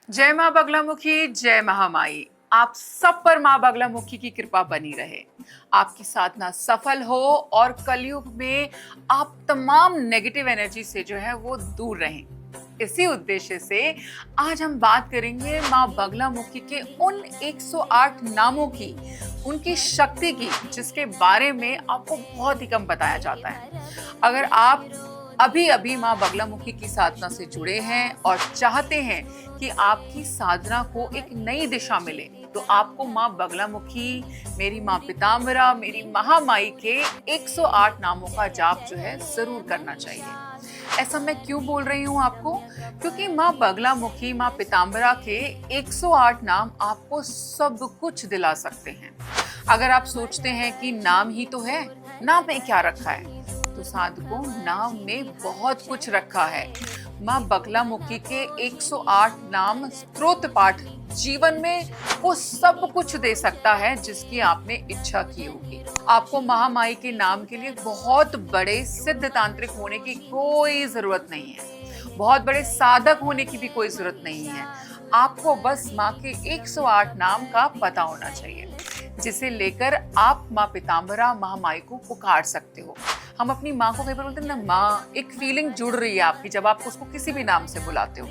जय माँ बगलामुखी, जय महामाई। आप सब पर माँ बगलामुखी की कृपा बनी रहे। आपकी साधना सफल हो और कलयुग में आप तमाम नेगेटिव एनर्जी से जो है वो दूर रहें। इसी उद्देश्य से आज हम बात करेंगे माँ बगलामुखी के उन 108 नामों की, उनकी शक्ति की, जिसके बारे में आपको बहुत ही कम बताया जाता है। अगर आप अभी अभी माँ बगलामुखी की साधना से जुड़े हैं और चाहते हैं कि आपकी साधना को एक नई दिशा मिले, तो आपको माँ बगलामुखी, मेरी माँ पीताम्बरा, मेरी महामाई के 108 नामों का जाप जो है जरूर करना चाहिए। ऐसा मैं क्यों बोल रही हूँ आपको? क्योंकि माँ बगलामुखी, माँ पीताम्बरा के 108 नाम आपको सब कुछ दिला सकते हैं। अगर आप सोचते हैं कि नाम ही तो है, नाम में क्या रखा है, तो साधकों, नाम में बहुत कुछ रखा है। माँ बगलामुखी के 108 नाम स्तोत्र पाठ जीवन में वो सब कुछ दे सकता है जिसकी आपने इच्छा की होगी। आपको महामाई के नाम के लिए बहुत बड़े सिद्ध तांत्रिक होने की कोई जरूरत नहीं है, बहुत बड़े साधक होने की भी कोई जरूरत नहीं है। आपको बस माँ के 108 नाम का पता होना चाहिए, जिसे लेकर आप माँ पीताम्बरा, महामाई को पुकार सकते हो। हम अपनी माँ को कई बार बोलते हैं ना, माँ, एक फीलिंग जुड़ रही है आपकी जब आप उसको किसी भी नाम से बुलाते हो।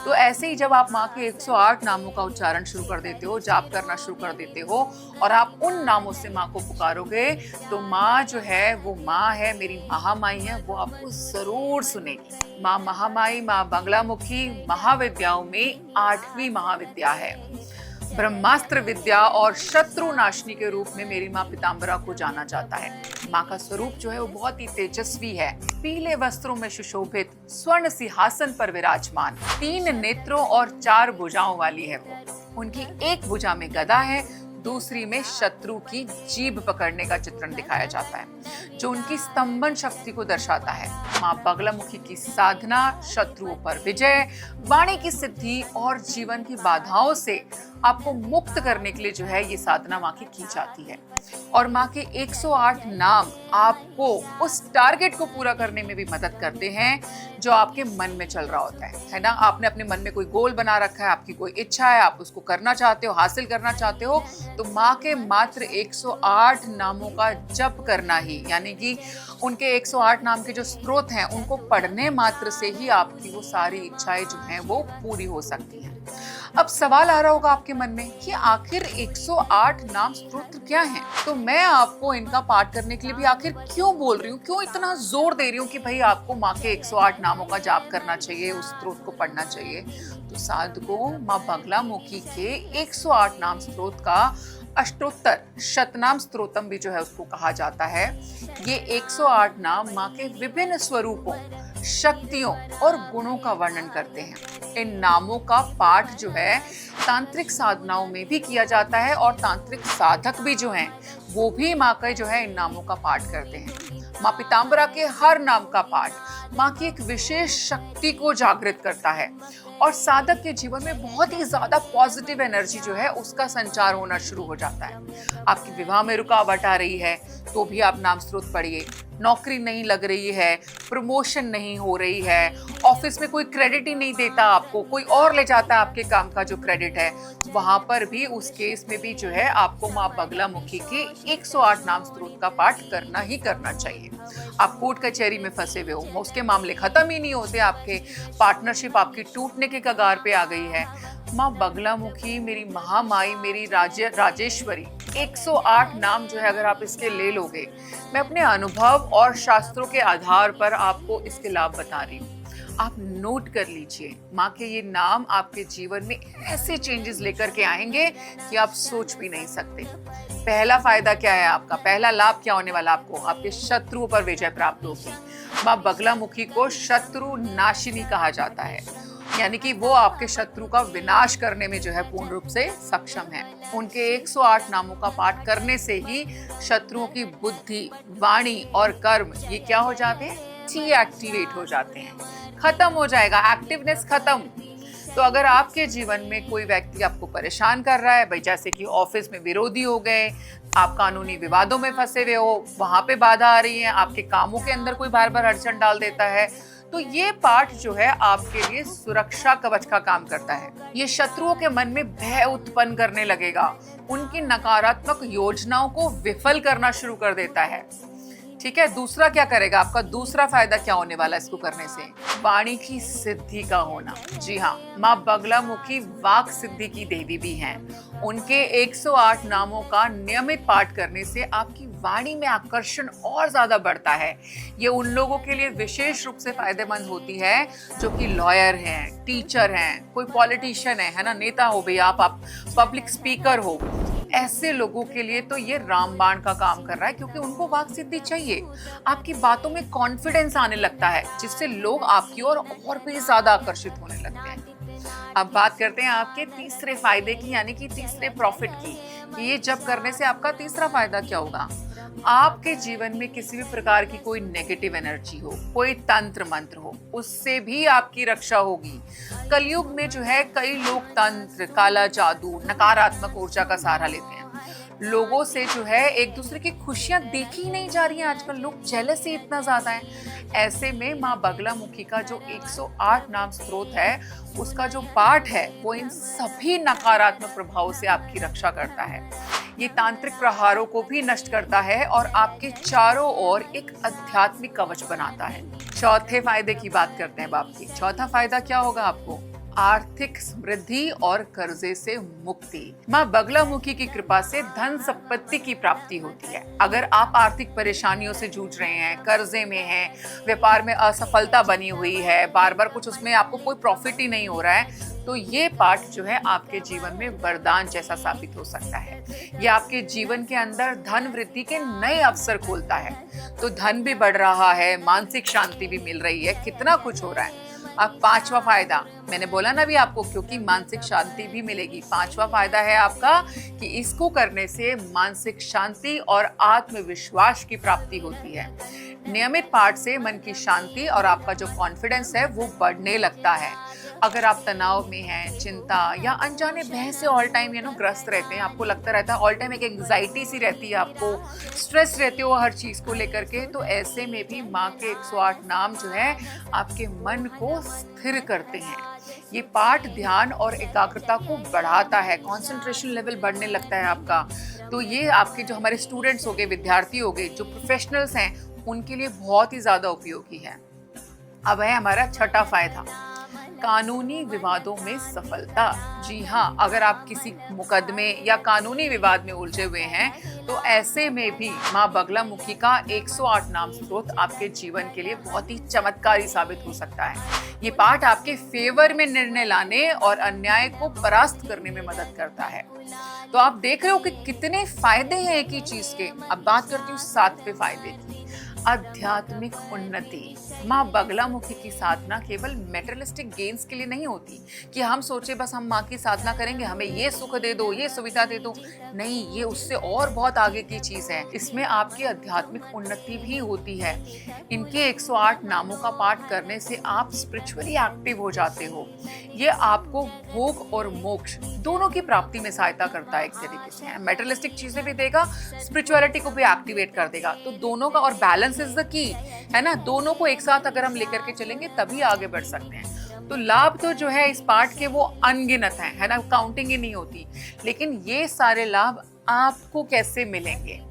तो ऐसे ही जब आप माँ के 108 नामों का उच्चारण शुरू कर देते हो, जाप करना शुरू कर देते हो और आप उन नामों से माँ को पुकारोगे, तो माँ जो है वो माँ है, मेरी महामाई है, वो आपको जरूर सुनेगी। माँ महामाई, माँ बगलामुखी महाविद्याओं में 8वीं महाविद्या है। ब्रह्मास्त्र विद्या और शत्रु नाशनी के रूप में मेरी माँ पीताम्बरा को जाना जाता है। माँ का स्वरूप जो है वो बहुत ही तेजस्वी है। पीले वस्त्रों में सुशोभित, स्वर्ण सिंहासन पर विराजमान, 3 नेत्रों और 4 भुजाओं वाली है वो। उनकी एक भुजा में गदा है, दूसरी में शत्रु की जीभ पकड़ने का चित्रण दिखाया जाता है, जो उनकी स्तंभन शक्ति को दर्शाता है। माँ बगलामुखी की साधना, शत्रुओं पर विजय, वाणी की सिद्धि और जीवन की बाधाओं से आपको मुक्त करने के लिए जो है ये साधना माँ की जाती है। और माँ के 108 नाम आपको उस टारगेट को पूरा करने में भी मदद करते हैं जो आपके मन में चल रहा होता है ना। आपने अपने मन में कोई गोल बना रखा है, आपकी कोई इच्छा है, आप उसको करना चाहते हो, हासिल करना चाहते हो, तो माँ के मात्र 108 नामों का जप करना ही, यानी कि उनके 108 नाम के जो स्त्रोत हैं उनको पढ़ने मात्र से ही आपकी वो सारी इच्छाएं जो हैं वो पूरी हो सकती हैं। अब सवाल आ रहा होगा आपके मन में कि आखिर 108 नाम स्तोत्र क्या हैं? तो मैं आपको इनका पाठ करने के लिए भी आखिर क्यों बोल रही हूँ, क्यों इतना जोर दे रही हूँ कि भाई आपको माँ के 108 नामों का जाप करना चाहिए, उस स्त्रोत को पढ़ना चाहिए। तो साधकों, माँ बगलामुखी के 108 नाम स्त्रोत का अष्टोत्तर शतनाम स्तोत्रम भी जो है उसको कहा जाता है। ये 108 नाम माँ के विभिन्न स्वरूपों, शक्तियों और गुणों का वर्णन करते हैं। इन नामों का पाठ जो है तांत्रिक साधनाओं में भी किया जाता है और तांत्रिक साधक भी जो हैं वो भी माँ का जो है इन नामों का पाठ करते हैं। माँ पीताम्बरा के हर नाम का पाठ माँ की एक विशेष शक्ति को जागृत करता है और साधक के जीवन में बहुत ही ज्यादा पॉजिटिव एनर्जी जो है उसका संचार होना शुरू हो जाता है। आपकी विवाह में रुकावट आ रही है तो भी आप नाम स्त्रोत पढ़िए। नौकरी नहीं लग रही है, प्रमोशन नहीं हो रही है, ऑफिस में कोई क्रेडिट ही नहीं देता आपको, कोई और ले जाता है आपके काम का जो क्रेडिट है, वहां पर भी, उस केस में भी जो है आपको माँ बगलामुखी के 108 नाम स्त्रोत का पाठ करना ही करना चाहिए। आप कोर्ट कचहरी में फंसे हुए हो, उसके मामले खत्म ही नहीं होते, आपके पार्टनरशिप आपकी टूटने के कगार पे आ गई है, माँ बगलामुखी, मेरी महामाई, मेरी राजेश्वरी, 108 नाम जो है अगर आप इसके ले लोगे, मैं अपने अनुभव और शास्त्रों के आधार पर आपको इसके लाभ बता रही हूँ। आप नोट कर लीजिए, माँ के ये नाम आपके जीवन में ऐसे चेंजेस लेकर के आएंगे कि आप सोच भी नहीं सकते। पहला फायदा क्या है आपका, पहला लाभ क्या होने वाला आपको? आपके शत्रुओं पर विजय प्राप्त होगी। माँ बगलामुखी को शत्रु नाशिनी कहा जाता है, यानी कि वो आपके शत्रु का विनाश करने में जो है पूर्ण रूप से सक्षम है। उनके 108 नामों का पाठ करने से ही शत्रुओं की बुद्धि, वाणी और कर्म ये क्या हो जाते हैं? एक्टिवेट हो जाते हैं, खत्म हो जाएगा, एक्टिवनेस खत्म। तो अगर आपके जीवन में कोई व्यक्ति आपको परेशान कर रहा है, भाई जैसे कि ऑफिस में विरोधी हो गए, आप कानूनी विवादों में फंसे हुए हो, वहां पे बाधा आ रही है, आपके कामों के अंदर कोई बार बार अड़चन डाल देता है, तो ये पाठ जो है आपके लिए सुरक्षा कवच का काम करता है। ये शत्रुओं के मन में भय उत्पन्न करने लगेगा, उनकी नकारात्मक योजनाओं को विफल करना शुरू कर देता है। ठीक है, दूसरा क्या करेगा, आपका दूसरा फायदा क्या होने वाला है इसको करने से? वाणी की सिद्धि का होना। जी हाँ, माँ बगलामुखी वाक सिद्धि की देवी भी हैं। उनके 108 नामों का नियमित पाठ करने से आपकी वाणी में आकर्षण और ज्यादा बढ़ता है। ये उन लोगों के लिए विशेष रूप से फायदेमंद होती है जो कि लॉयर हैं, टीचर हैं, कोई पॉलिटिशियन है ना, नेता हो भैया, आप पब्लिक स्पीकर हो, ऐसे लोगों के लिए तो ये रामबाण का काम कर रहा है, क्योंकि उनको वाक सिद्धि चाहिए। आपकी बातों में कॉन्फिडेंस आने लगता है, जिससे लोग आपकी ओर और भी ज्यादा आकर्षित होने लगते हैं। अब बात करते हैं आपके तीसरे फायदे की, यानी कि तीसरे प्रॉफिट की। ये जब करने से आपका तीसरा फायदा क्या होगा? आपके जीवन में किसी भी प्रकार की कोई नेगेटिव एनर्जी हो, कोई तंत्र मंत्र हो, उससे भी आपकी रक्षा होगी। कलयुग में जो है कई लोग तंत्र, काला जादू, नकारात्मक ऊर्जा का सहारा लेते हैं। लोगों से जो है एक दूसरे की खुशियां देखी ही नहीं जा रही हैं आजकल, लोग जेलस ही इतना ज्यादा है। ऐसे में माँ बगलामुखी का जो 108 नाम स्त्रोत है, उसका जो पाठ है वो इन सभी नकारात्मक प्रभावों से आपकी रक्षा करता है। ये तांत्रिक प्रहारों को भी नष्ट करता है और आपके चारों ओर एक आध्यात्मिक कवच बनाता है। चौथे फायदे की बात करते हैं बाप की। चौथा फायदा क्या होगा आपको? आर्थिक समृद्धि और कर्जे से मुक्ति। माँ बगलामुखी की कृपा से धन संपत्ति की प्राप्ति होती है। अगर आप आर्थिक परेशानियों से जूझ रहे हैं, कर्जे में हैं, व्यापार में असफलता बनी हुई है, बार बार कुछ उसमें आपको कोई प्रॉफिट ही नहीं हो रहा है, तो ये पाठ जो है आपके जीवन में वरदान जैसा साबित हो सकता है। ये आपके जीवन के अंदर धन वृद्धि के नए अवसर खोलता है। तो धन भी बढ़ रहा है, मानसिक शांति भी मिल रही है, कितना कुछ हो रहा है। अब पांचवा फायदा, मैंने बोला ना भी आपको, क्योंकि मानसिक शांति भी मिलेगी। पांचवा फायदा है आपका कि इसको करने से मानसिक शांति और आत्मविश्वास की प्राप्ति होती है। नियमित पाठ से मन की शांति और आपका जो कॉन्फिडेंस है वो बढ़ने लगता है। अगर आप तनाव में हैं, चिंता या अनजाने भय से ऑल टाइम ग्रस्त रहते हैं, आपको लगता रहता है ऑल टाइम एक एंग्जाइटी सी रहती है, आपको स्ट्रेस रहते हो हर चीज को लेकर के, तो ऐसे में भी माँ के 108 नाम जो है आपके मन को स्थिर करते हैं। ये पाठ ध्यान और एकाग्रता को बढ़ाता है, कंसंट्रेशन लेवल बढ़ने लगता है आपका। तो ये आपके जो हमारे स्टूडेंट्स हो गए, विद्यार्थी हो गए, जो प्रोफेशनल्स हैं, उनके लिए बहुत ही ज्यादा उपयोगी है। अब है हमारा छठा फायदा, कानूनी विवादों में सफलता। जी हाँ, अगर आप किसी मुकदमे या कानूनी विवाद में उलझे हुए हैं, तो ऐसे में भी माँ बगलामुखी का 108 नाम स्त्रोत आपके जीवन के लिए बहुत ही चमत्कारी साबित हो सकता है। ये पाठ आपके फेवर में निर्णय लाने और अन्याय को परास्त करने में मदद करता है। तो आप देख रहे हो कि कितने फायदे हैं एक ही चीज के। अब बात करती हूँ सातवें फायदे की, आध्यात्मिक उन्नति। माँ बगलामुखी की साधना केवल मेटेरियलिस्टिक गेन्स के लिए नहीं होती कि हम सोचे बस हम माँ की साधना करेंगे, हमें ये सुख दे दो, ये सुविधा दे दो। नहीं, ये उससे और बहुत आगे की चीज है। इसमें आपकी आध्यात्मिक उन्नति भी होती है। इनके 108 नामों का पाठ करने से आप स्पिरिचुअली एक्टिव हो जाते हो। ये आपको भोग और मोक्ष दोनों की प्राप्ति में सहायता करता है। एक तरीके से मेटेरियलिस्टिक चीजें भी देगा, स्पिरिचुअलिटी को भी एक्टिवेट कर देगा। तो दोनों का, और बैलेंस इज द की, है ना। दोनों को एक साथ अगर हम लेकर के चलेंगे तभी आगे बढ़ सकते हैं। तो लाभ तो जो है इस पाठ के वो अनगिनत हैं, है ना, काउंटिंग ही नहीं होती। लेकिन ये सारे लाभ आपको कैसे मिलेंगे,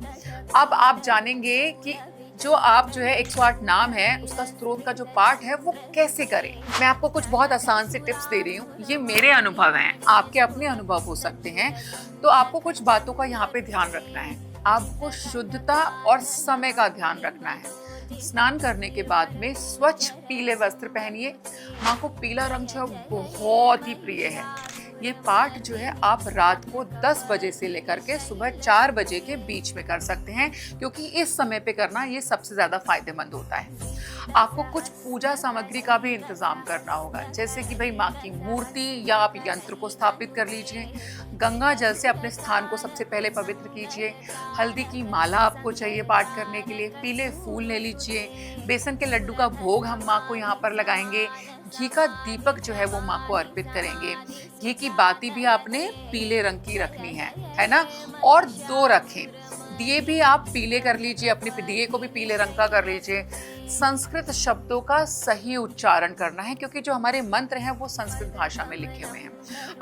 अब आप जानेंगे कि जो आप जो है 108 नाम है उसका स्त्रोत का जो पाठ है वो कैसे करें। मैं आपको कुछ बहुत आसान से टिप्स दे रही हूँ। ये मेरे अनुभव हैं, आपके अपने अनुभव हो सकते हैं। तो आपको कुछ बातों का यहाँ पे ध्यान रखना है। आपको शुद्धता और समय का ध्यान रखना है। स्नान करने के बाद में स्वच्छ पीले वस्त्र पहनिए। माँ को पीला रंग जो बहुत ही प्रिय है। ये पाठ जो है आप रात को 10 बजे से लेकर के सुबह 4 बजे के बीच में कर सकते हैं, क्योंकि इस समय पे करना ये सबसे ज्यादा फायदेमंद होता है। आपको कुछ पूजा सामग्री का भी इंतजाम करना होगा, जैसे कि भाई माँ की मूर्ति या आप यंत्र को स्थापित कर लीजिए। गंगा जल से अपने स्थान को सबसे पहले पवित्र कीजिए। हल्दी की माला आपको चाहिए पाठ करने के लिए। पीले फूल ले लीजिए। बेसन के लड्डू का भोग हम माँ को यहाँ पर लगाएंगे। घी का दीपक जो है वो माँ को अर्पित करेंगे। घी की बाती भी आपने पीले रंग की रखनी है ना, और 2 रखें। दिए भी आप पीले कर लीजिए, अपने दिए को भी पीले रंग का कर लीजिए। संस्कृत शब्दों का सही उच्चारण करना है, क्योंकि जो हमारे मंत्र हैं वो संस्कृत भाषा में लिखे हुए हैं।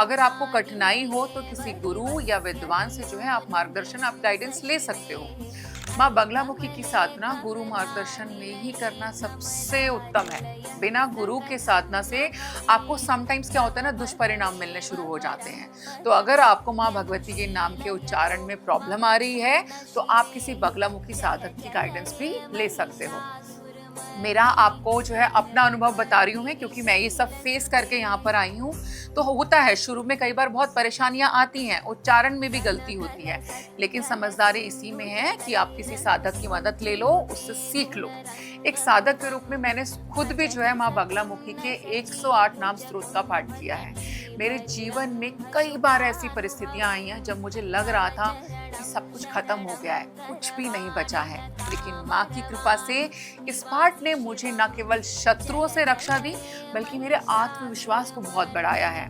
अगर आपको कठिनाई हो तो किसी गुरु या विद्वान से जो है आप मार्गदर्शन, आप गाइडेंस ले सकते हो। माँ बगलामुखी की साधना गुरु मार्गदर्शन में ही करना सबसे उत्तम है। बिना गुरु के साधना से आपको समटाइम्स क्या होता है ना, दुष्परिणाम मिलने शुरू हो जाते हैं। तो अगर आपको माँ भगवती के नाम के उच्चारण में प्रॉब्लम आ रही है तो आप किसी बगलामुखी साधक की गाइडेंस भी ले सकते हो। मेरा आपको जो है अपना अनुभव बता रही हूँ मैं, क्योंकि मैं ये सब फेस करके यहाँ पर आई हूँ। तो होता है शुरू में कई बार बहुत परेशानियां आती हैं, उच्चारण में भी गलती होती है, लेकिन समझदारी इसी में है कि आप किसी साधक की मदद ले लो, उससे सीख लो। एक साधक के रूप में मैंने खुद भी जो है माँ बगलामुखी के 108 नाम स्तोत्र का पाठ किया है। मेरे जीवन में कई बार ऐसी परिस्थितियां आई हैं जब मुझे लग रहा था कि सब कुछ खत्म हो गया है, कुछ भी नहीं बचा है, लेकिन माँ की कृपा से इस पाठ ने मुझे न केवल शत्रुओं से रक्षा दी बल्कि मेरे आत्मविश्वास को बहुत बढ़ाया है।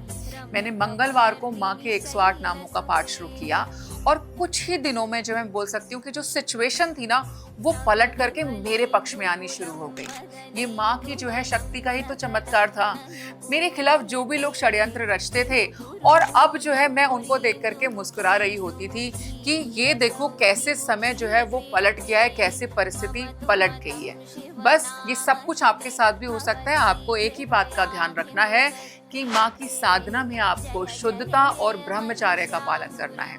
मैंने मंगलवार को माँ के 108 नामों का पाठ शुरू किया और कुछ ही दिनों में जो मैं बोल सकती हूँ कि जो सिचुएशन थी ना वो पलट करके मेरे पक्ष में आनी शुरू हो गई। ये माँ की जो है शक्ति का ही तो चमत्कार था। मेरे खिलाफ जो भी लोग षड्यंत्र रचते थे, और अब जो है मैं उनको देख करके मुस्कुरा रही होती थी कि ये देखो कैसे समय जो है वो पलट गया है, कैसे परिस्थिति पलट गई है। बस ये सब कुछ आपके साथ भी हो सकता है। आपको एक ही बात का ध्यान रखना है कि माँ की साधना में आपको शुद्धता और ब्रह्मचर्य का पालन करना है।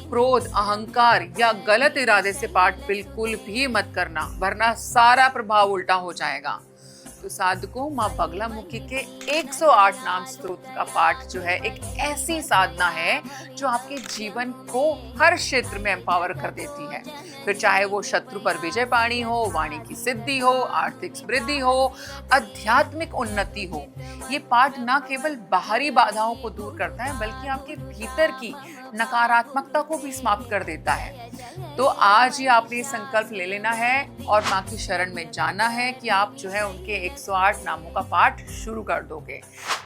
क्रोध, अहंकार या गलत इरादे से पाठ बिल्कुल भी मत करना, वरना सारा प्रभाव उल्टा हो जाएगा। तो साधकों, माँ बगलामुखी के 108 नाम स्तोत्र का पाठ जो है एक ऐसी साधना है जो आपके जीवन को हर क्षेत्र में एम्पावर कर देती है। फिर चाहे वो शत्रु पर विजय पानी हो, वाणी की सिद्धि हो, आर्थिक समृद्धि हो, आध्यात्मिक उन्नति हो। ये पाठ न केवल बाहरी बाधाओं को दूर करता है बल्कि आपके भीतर की नकारात्मकता को भी समाप्त कर देता है। तो आज ही आपने संकल्प ले लेना है और माँ की शरण में जाना है कि आप जो है उनके 108 नामों का पाठ शुरू कर दोगे।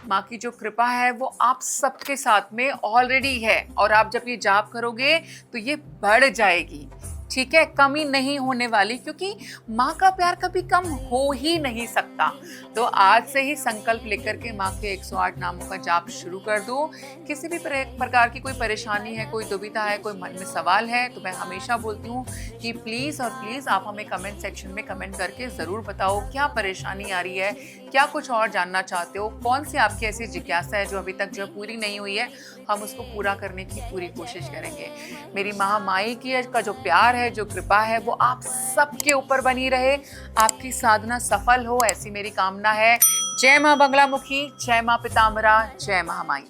माँ की जो कृपा है वो आप सबके साथ में ऑलरेडी है, और आप जब ये जाप करोगे तो ये बढ़ जाएगी। ठीक है, कमी नहीं होने वाली, क्योंकि माँ का प्यार कभी कम हो ही नहीं सकता। तो आज से ही संकल्प लेकर के माँ के 108 नामों का जाप शुरू कर दो। किसी भी प्रकार की कोई परेशानी है, कोई दुविधा है, कोई मन में सवाल है, तो मैं हमेशा बोलती हूँ कि प्लीज़ और प्लीज़ आप हमें कमेंट सेक्शन में कमेंट करके ज़रूर बताओ क्या परेशानी आ रही है, क्या कुछ और जानना चाहते हो, कौन सी आपकी ऐसी जिज्ञासा है जो अभी तक जो पूरी नहीं हुई है, हम उसको पूरा करने की पूरी कोशिश करेंगे। मेरी महामाई की का जो प्यार है, जो कृपा है, वो आप सबके ऊपर बनी रहे, आपकी साधना सफल हो, ऐसी मेरी कामना है। जय माँ बगलामुखी, जय माँ पीताम्बरा, जय महामाई।